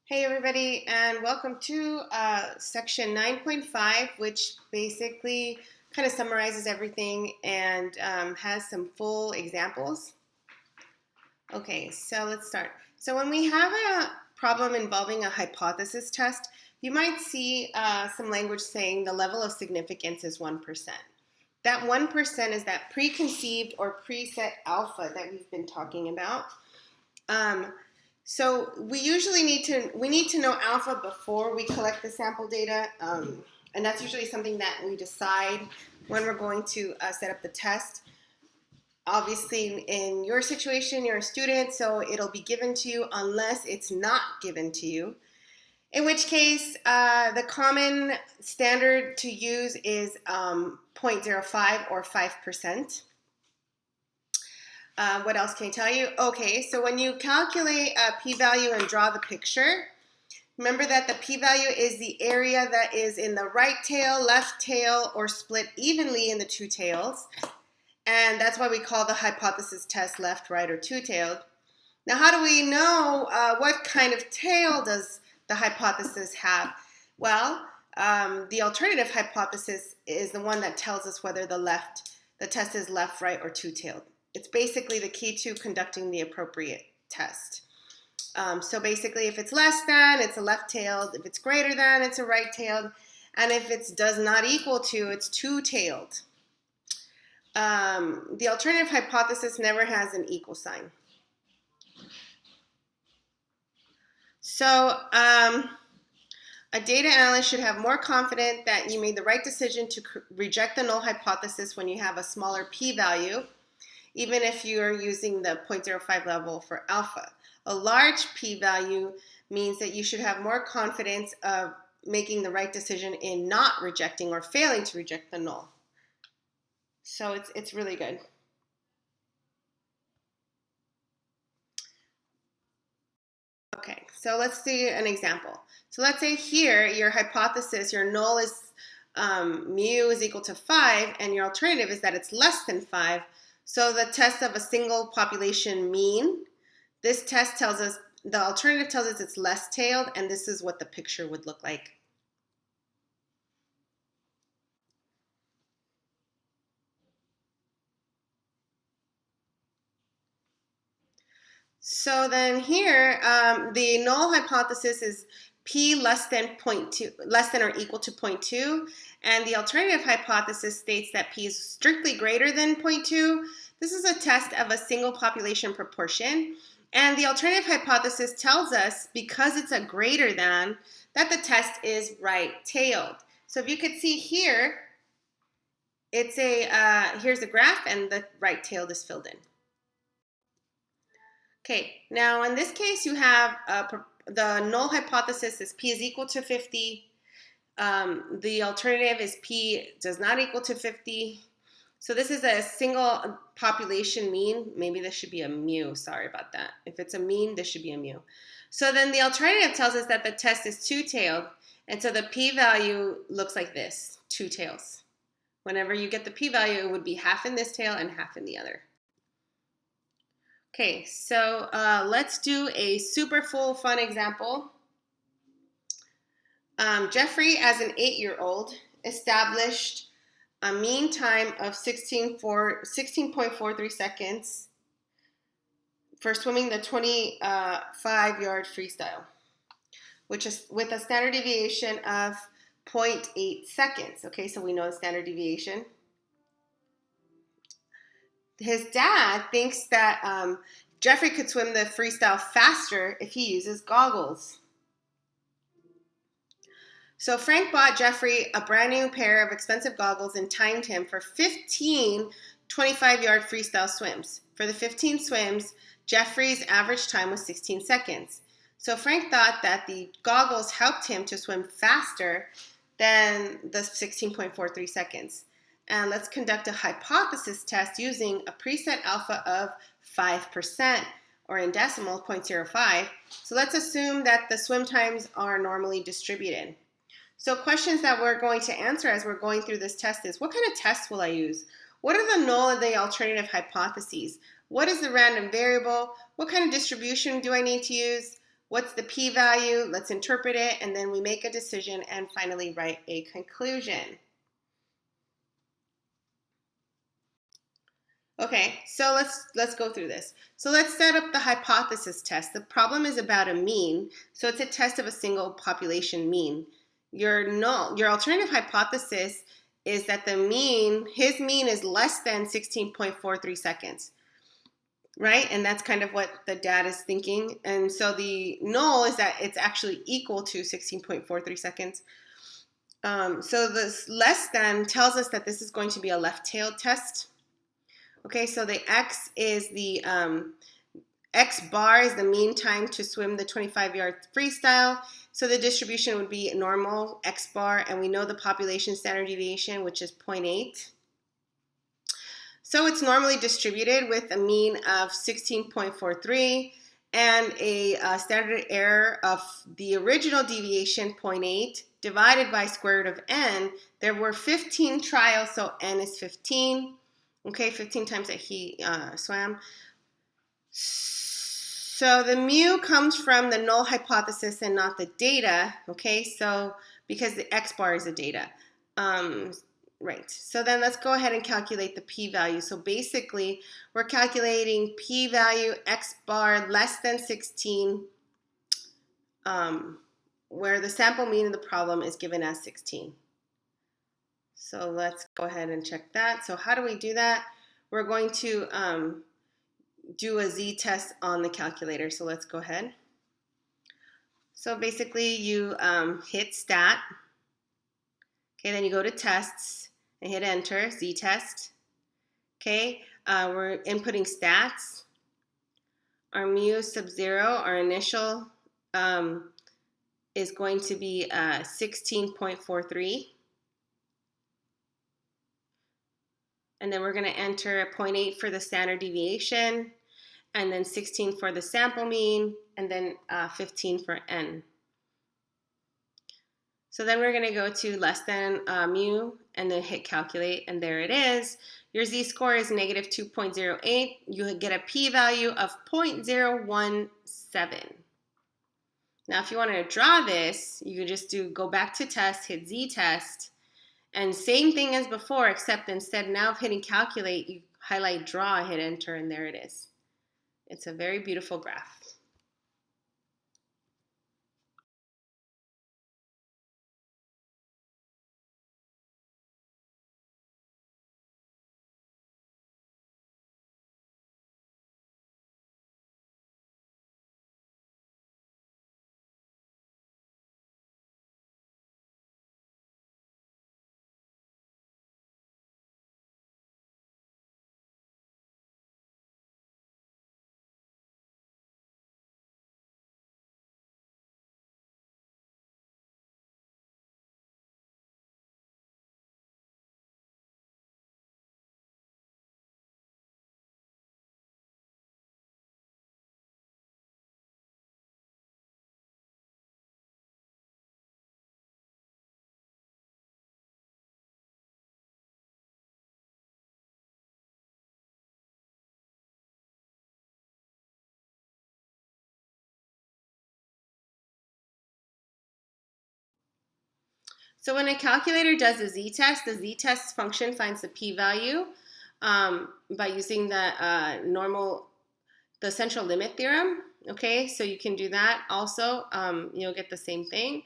Hey everybody, and welcome to section 9.5, which basically kind of summarizes everything and has some full examples. Okay, so let's start. So when we have a problem involving a hypothesis test, you might see some language saying the level of significance is 1%. That 1% is that preconceived or preset alpha that we've been talking about. So we usually need to know alpha before we collect the sample data, and that's usually something that we decide when we're going to set up the test. Obviously, in your situation, you're a student, so it'll be given to you unless it's not given to you. In which case, the common standard to use is 0.05 or 5%. What else can I tell you? Okay, so when you calculate a p-value and draw the picture, remember that the p-value is the area that is in the right tail, left tail, or split evenly in the two tails. And that's why we call the hypothesis test left, right, or two-tailed. Now, how do we know what kind of tail does the hypothesis have? Well, the alternative hypothesis is the one that tells us whether the test is left, right, or two-tailed. It's basically the key to conducting the appropriate test. So basically, if it's less than, it's a left-tailed. If it's greater than, it's a right-tailed. And if it does not equal to, it's two-tailed. The alternative hypothesis never has an equal sign. So a data analyst should have more confidence that you made the right decision to reject the null hypothesis when you have a smaller p-value, even if you're using the 0.05 level for alpha. A large p-value means that you should have more confidence of making the right decision in not rejecting or failing to reject the null. So it's really good. Okay, so let's see an example. So let's say here your hypothesis, your null is mu is equal to 5, and your alternative is that it's less than 5. So the test of a single population mean, this test tells us, the alternative tells us it's less tailed, and this is what the picture would look like. So then here, the null hypothesis is p less than 0.2, less than or equal to 0.2, and the alternative hypothesis states that p is strictly greater than 0.2. This is a test of a single population proportion, and the alternative hypothesis tells us, because it's a greater than, that the test is right-tailed. So if you could see here, it's here's the graph, and the right-tailed is filled in. Okay, now in this case, you have the null hypothesis is p is equal to 50. The alternative is p does not equal to 50. So this is a single population mean. Maybe this should be a mu. Sorry about that. If it's a mean, this should be a mu. So then the alternative tells us that the test is two-tailed. And so the p-value looks like this, two tails. Whenever you get the p-value, it would be half in this tail and half in the other. Okay, so let's do a super full fun example. Jeffrey, as an 8-year-old, established a mean time of 16.43 seconds for swimming the 25-yard freestyle, which is with a standard deviation of 0.8 seconds. Okay, so we know the standard deviation. His dad thinks that Jeffrey could swim the freestyle faster if he uses goggles. So Frank bought Jeffrey a brand new pair of expensive goggles and timed him for 15 25-yard freestyle swims. For the 15 swims, Jeffrey's average time was 16 seconds. So Frank thought that the goggles helped him to swim faster than the 16.43 seconds. And let's conduct a hypothesis test using a preset alpha of 5%, or in decimal, 0.05. So let's assume that the swim times are normally distributed. So questions that we're going to answer as we're going through this test is, what kind of test will I use? What are the null and the alternative hypotheses? What is the random variable? What kind of distribution do I need to use? What's the p-value? Let's interpret it, and then we make a decision and finally write a conclusion. Okay, so let's go through this. So let's set up the hypothesis test. The problem is about a mean, so it's a test of a single population mean. Your alternative hypothesis is that his mean is less than 16.43 seconds, right? And that's kind of what the data is thinking. And so the null is that it's actually equal to 16.43 seconds. So this less than tells us that this is going to be a left-tailed test. Okay, so the x is the x bar is the mean time to swim the 25-yard freestyle. So the distribution would be normal x bar, and we know the population standard deviation, which is 0.8. So it's normally distributed with a mean of 16.43 and a standard error of the original deviation, 0.8, divided by square root of n. There were 15 trials, so n is 15. Okay, 15 times that he swam. So the mu comes from the null hypothesis and not the data. Okay, so because the x bar is the data. Right, so then let's go ahead and calculate the p-value. So basically, we're calculating p-value x bar less than 16, where the sample mean of the problem is given as 16. So let's go ahead and check that. So how do we do that? We're going to do a z-test on the calculator. So let's go ahead. So basically, you hit stat. Okay, then you go to tests and hit enter, z-test. Okay, we're inputting stats. Our mu sub 0, our initial, is going to be 16.43. And then we're going to enter 0.8 for the standard deviation, and then 16 for the sample mean, and then 15 for n. So then we're going to go to less than mu, and then hit calculate, and there it is. Your z-score is negative 2.08. You get a p-value of 0.017. Now, if you want to draw this, you can just go back to test, hit z-test, and same thing as before, except instead now of hitting calculate, you highlight draw, hit enter, and there it is. It's a very beautiful graph. So when a calculator does a z-test, the z-test function finds the p-value by using the the central limit theorem. Okay, so you can do that also. You'll get the same thing.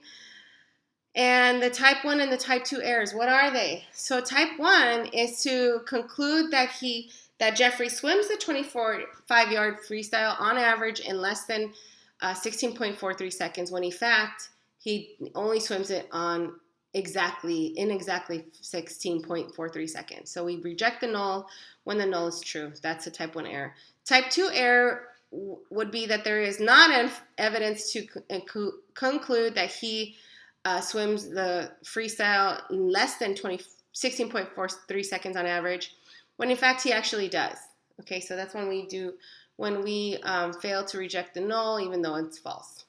And the type 1 and the type 2 errors, what are they? So type 1 is to conclude that Jeffrey swims the 25-yard freestyle on average in less than 16.43 seconds, when in fact he only swims it in exactly 16.43 seconds. So we reject the null when the null is true. That's a type 1 error. Type 2 error would be that there is not evidence to conclude that he swims the freestyle in less than 16.43 seconds on average, when in fact he actually does. Okay, so that's when we fail to reject the null even though it's false.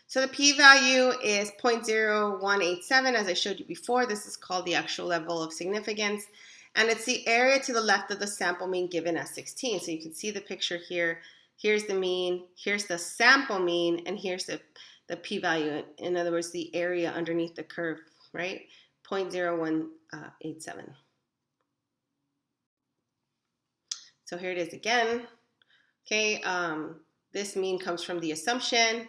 So the p-value is 0.0187, as I showed you before. This is called the actual level of significance, and it's the area to the left of the sample mean given as 16. So you can see the picture here. here's the mean, here's the sample mean, and here's the p-value. In other words, the area underneath the curve, right? 0.0187. So here it is again. Okay, this mean comes from the assumption.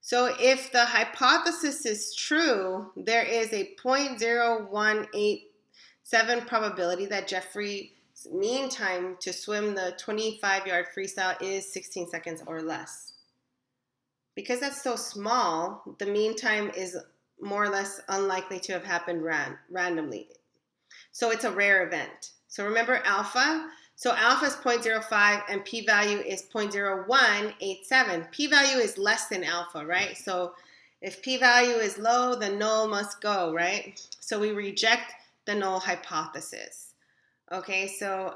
So if the hypothesis is true, there is a 0.0187 probability that Jeffrey's mean time to swim the 25-yard freestyle is 16 seconds or less. Because that's so small, the mean time is more or less unlikely to have happened randomly. So it's a rare event. So remember alpha? So alpha is 0.05 and p-value is 0.0187. P-value is less than alpha, right? So if p-value is low, the null must go, right? So we reject the null hypothesis. Okay, so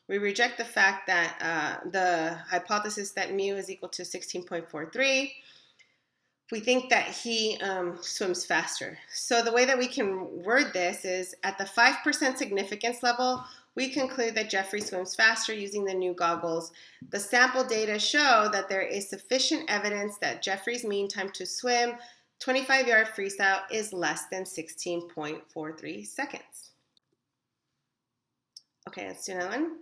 we reject the fact that the hypothesis that mu is equal to 16.43. We think that he swims faster. So the way that we can word this is at the 5% significance level, we conclude that Jeffrey swims faster using the new goggles. The sample data show that there is sufficient evidence that Jeffrey's mean time to swim 25-yard freestyle is less than 16.43 seconds. Okay, let's do another one.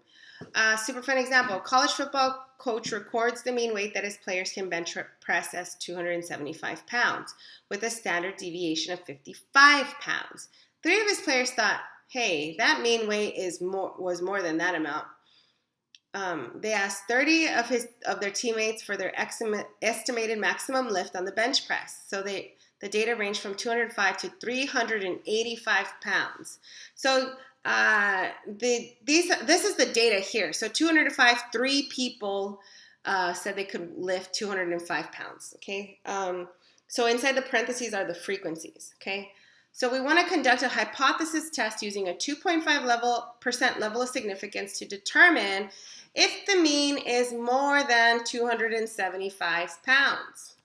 Super fun example. College football coach records the mean weight that his players can bench press as 275 pounds with a standard deviation of 55 pounds. 3 of his players thought, hey, that mean weight was more than that amount. They asked 30 of their teammates for their estimated maximum lift on the bench press. So the data ranged from 205 to 385 pounds. So this is the data here. So 205, 3 people said they could lift 205 pounds. Okay. So inside the parentheses are the frequencies. Okay. So we want to conduct a hypothesis test using a 2.5% level of significance to determine if the mean is more than 275 pounds.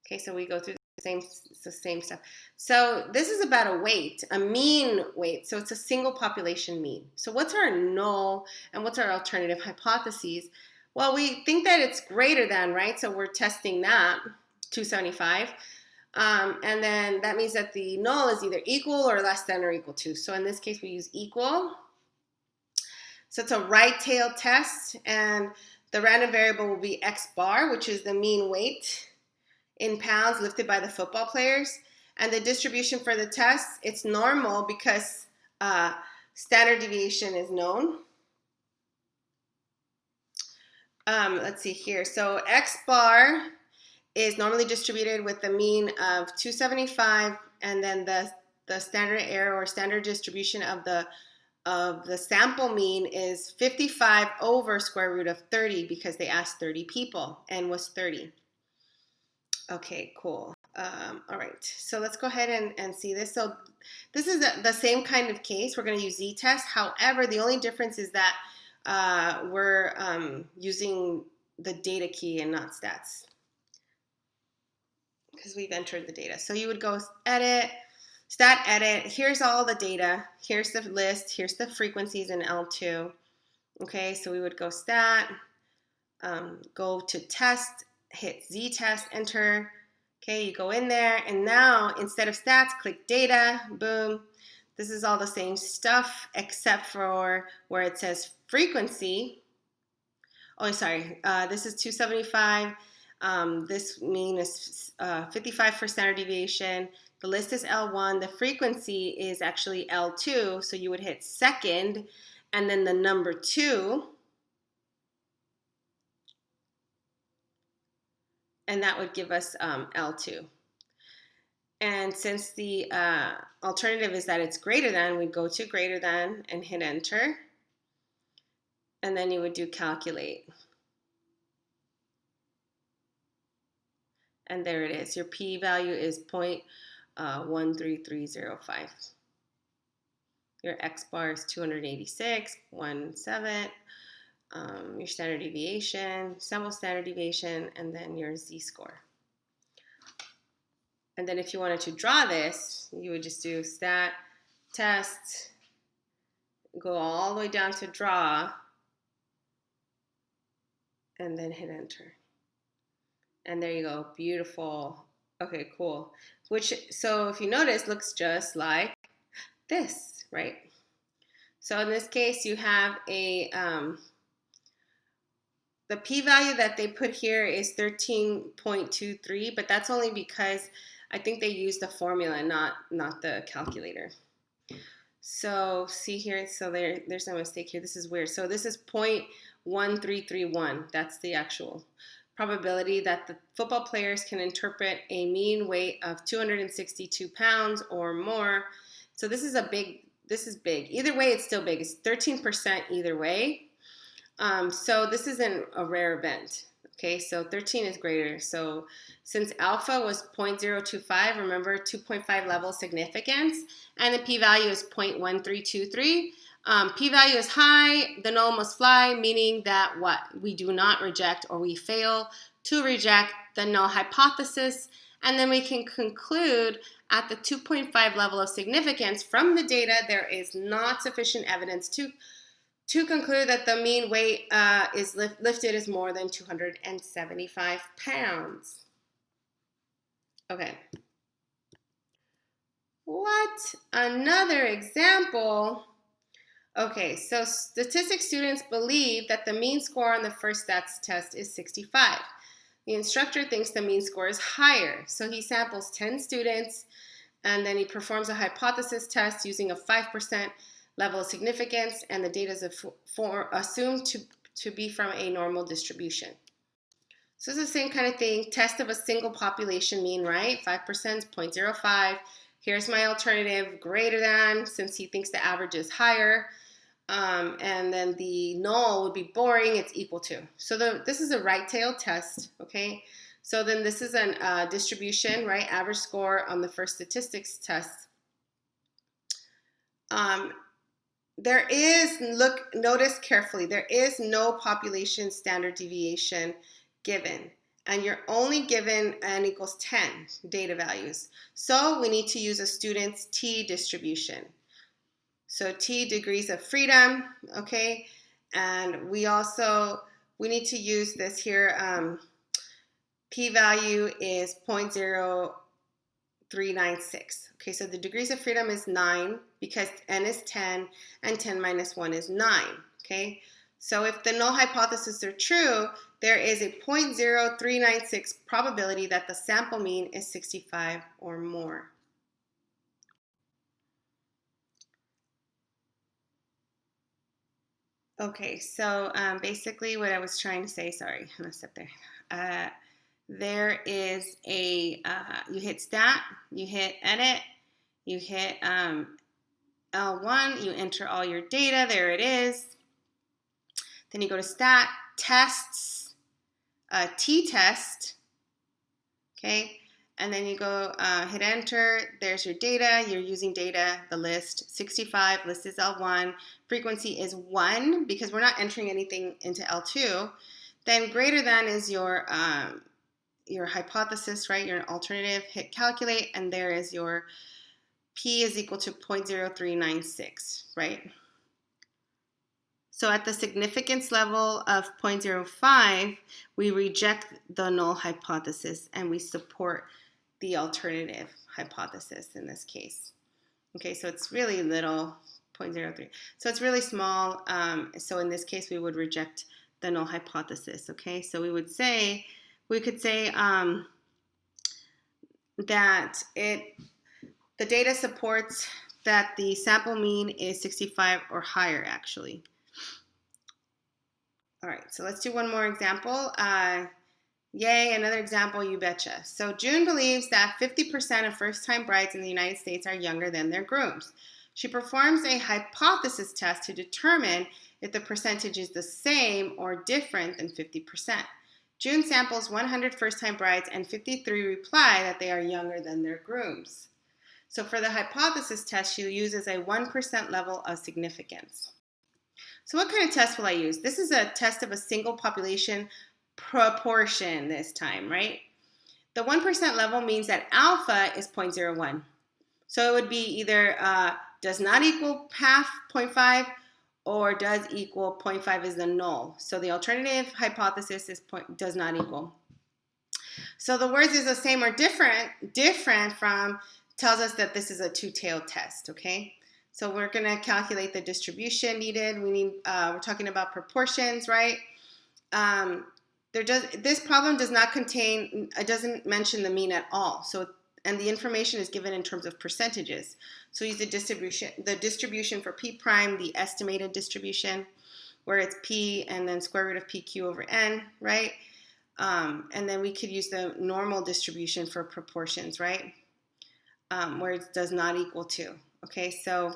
Okay, so we go through the same stuff. So this is about a weight, a mean weight. So it's a single population mean. So what's our null and what's our alternative hypotheses? Well, we think that it's greater than, right? So we're testing that, 275. And then that means that the null is either equal or less than or equal to. So in this case, we use equal. So it's a right tail test, and the random variable will be x bar, which is the mean weight in pounds lifted by the football players. And the distribution for the test, it's normal because standard deviation is known. Let's see here. So x bar is normally distributed with the mean of 275, and then the standard error or standard distribution of the sample mean is 55 over square root of 30 because they asked 30 people and was 30. Okay, cool. All right, so let's go ahead and see this. So this is the same kind of case. We're going to use z-test. However, the only difference is that we're using the data key and not stats because we've entered the data. So you would go edit, stat edit. Here's all the data. Here's the list. Here's the frequencies in L2. Okay, so we would go stat, go to test, hit z-test, enter. Okay, you go in there, and now instead of stats, click data, boom. This is all the same stuff except for where it says frequency. Oh, sorry, this is 275. This mean is 55 for standard deviation. The list is L1. The frequency is actually L2, so you would hit second, and then the number 2. And that would give us L2. And since the alternative is that it's greater than, we'd go to greater than and hit enter. And then you would do calculate. And there it is. Your p-value is 0.13305. Your x-bar is 286.17. Your standard deviation, sample standard deviation, and then your z-score. And then if you wanted to draw this, you would just do stat, test, go all the way down to draw, and then hit enter. And there you go, beautiful. Okay, cool. So if you notice, looks just like this, right? So in this case, you have the p-value that they put here is 13.23, but that's only because I think they used the formula, not the calculator. So see here, so there's no mistake here. This is weird. So this is 0.1331. That's the actual probability that the football players can interpret a mean weight of 262 pounds or more. So this is big. Either way, it's still big. It's 13% either way. So this isn't a rare event. Okay, so 13 is greater. So since alpha was 0.025, remember 2.5 level significance, and the p-value is 0.1323. P-value is high, the null must fly, meaning that what? We do not reject, or we fail to reject the null hypothesis, and then we can conclude at the 2.5 level of significance from the data there is not sufficient evidence to conclude that the mean weight is lifted is more than 275 pounds. Okay. What? Another example. Okay, so statistics students believe that the mean score on the first stats test is 65. The instructor thinks the mean score is higher, so he samples 10 students and then he performs a hypothesis test using a 5% level of significance, and the data is assumed to be from a normal distribution. So it's the same kind of thing. Test of a single population mean, right? 5% is 0.05. Here's my alternative, greater than, since he thinks the average is higher. And then the null would be boring, it's equal to. So this is a right-tailed test, okay? So then this is a distribution, right? Average score on the first statistics test. Notice carefully, there is no population standard deviation given, and you're only given n equals 10 data values. So we need to use a student's t distribution. So t degrees of freedom, okay? And we need to use this here, p-value is 0.0396. Okay, so the degrees of freedom is 9 because n is 10 and 10 minus 1 is 9, okay? So if the null hypotheses are true, there is a 0.0396 probability that the sample mean is 65 or more. Okay, so basically what I was trying to say, sorry, I messed up there. There is you hit stat, you hit edit, you hit L1, you enter all your data, there it is. Then you go to stat, tests, t-test, okay? And then you go hit enter, there's your data, you're using data, the list, 65, list is L1, frequency is 1 because we're not entering anything into L2. Then greater than is your hypothesis, right? Your alternative, hit calculate, and there is your p is equal to 0.0396, right? So at the significance level of 0.05, we reject the null hypothesis and we support the alternative hypothesis in this case. Okay, so it's really little, 0.03. So it's really small. So in this case, we would reject the null hypothesis. Okay, so we could say that the data supports that the sample mean is 65 or higher, actually. All right, so let's do one more example. Yay, another example, you betcha. So June believes that 50% of first-time brides in the United States are younger than their grooms. She performs a hypothesis test to determine if the percentage is the same or different than 50%. June samples 100 first-time brides and 53 reply that they are younger than their grooms. So for the hypothesis test, she uses a 1% level of significance. So what kind of test will I use? This is a test of a single population proportion this time, right? The 1% level means that alpha is 0.01. So it would be either does not equal half 0.5 or does equal 0.5 is the null. So the alternative hypothesis is does not equal. So the words is the same or different from tells us that this is a two-tailed test, okay? So we're going to calculate the distribution needed. We're talking about proportions, right? This problem does not contain, it doesn't mention the mean at all. So, and the information is given in terms of percentages. So use the distribution for P prime, the estimated distribution, where it's P and then square root of PQ over N, right? And then we could use the normal distribution for proportions, right? Where it does not equal 2. Okay, so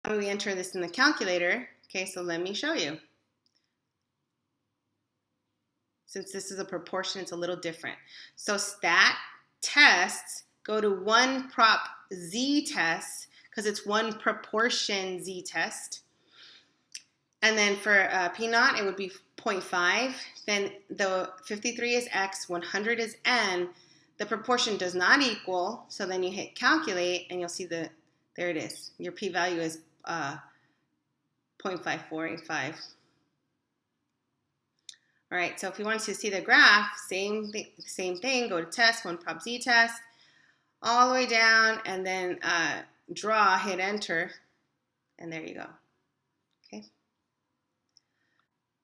how do we enter this in the calculator? Okay, so let me show you. Since this is a proportion, it's a little different. So stat tests go to one prop z test because it's one proportion z test. And then for P naught, it would be 0.5. Then the 53 is X, 100 is N. The proportion does not equal. So then you hit calculate and you'll see there it is. Your p-value is 0.5485. All right, so if you want to see the graph, same thing, go to test, one prop z test, all the way down, and then draw, hit enter, and there you go. Okay.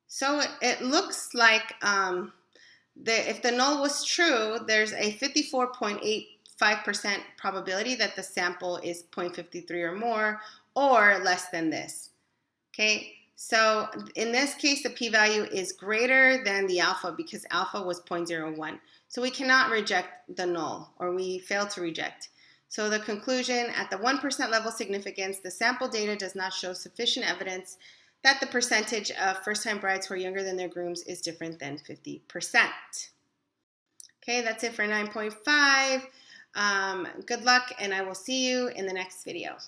So it looks like if the null was true, there's a 54.85% probability that the sample is 0.53 or more, or less than this. Okay. So in this case, the p-value is greater than the alpha because alpha was 0.01. So we cannot reject the null, or we fail to reject. So the conclusion, at the 1% level significance, the sample data does not show sufficient evidence that the percentage of first-time brides who are younger than their grooms is different than 50%. Okay, that's it for 9.5. Good luck, and I will see you in the next video.